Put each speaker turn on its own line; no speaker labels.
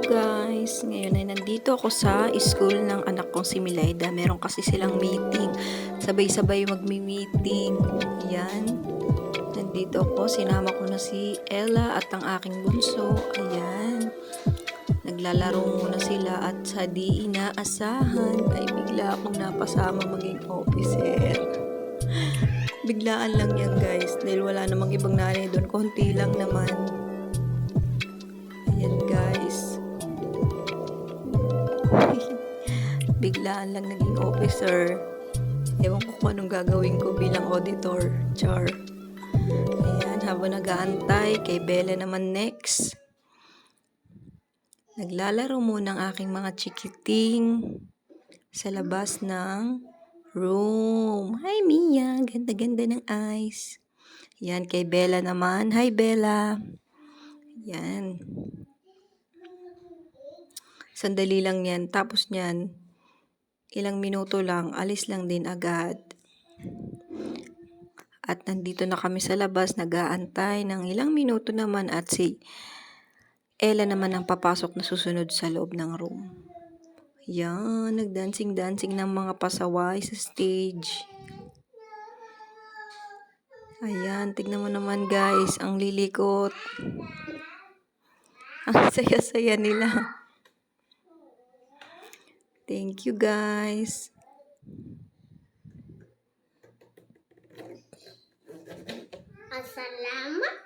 Guys, ngayon ay nandito ako sa school ng anak kong si Milaida. Meron kasi silang meeting. Sabay-sabay magmi-meeting. Ayan. Nandito ako. Sinama ko na si Ella at ang aking bunso. Ayan. Naglalaro muna sila at sa di inaasahan ay bigla akong napasama maging officer. Biglaan lang yan guys. Dahil wala namang ibang nanay doon. Konti lang naman. Ayan guys. Biglaan lang naging officer. Ewan ko kung anong gagawin ko bilang auditor. Char. Ayan, habang nag-aantay, kay Bella naman next. Naglalaro muna ang aking mga chikiting sa labas ng room. Hi Mia, ganda-ganda ng eyes. Ayan, kay Bella naman. Hi Bella. Ayan. Sandali lang yan. Tapos niyan, ilang minuto lang, alis lang din agad. At nandito na kami sa labas, nag-aantay ng ilang minuto naman at si Ella naman ang papasok na susunod sa loob ng room. Yan, nagdancing-dancing ng mga pasaway sa stage. Ayan, tignan mo naman guys, ang lilikot. Ang saya-saya nila. Thank you guys.
Salamat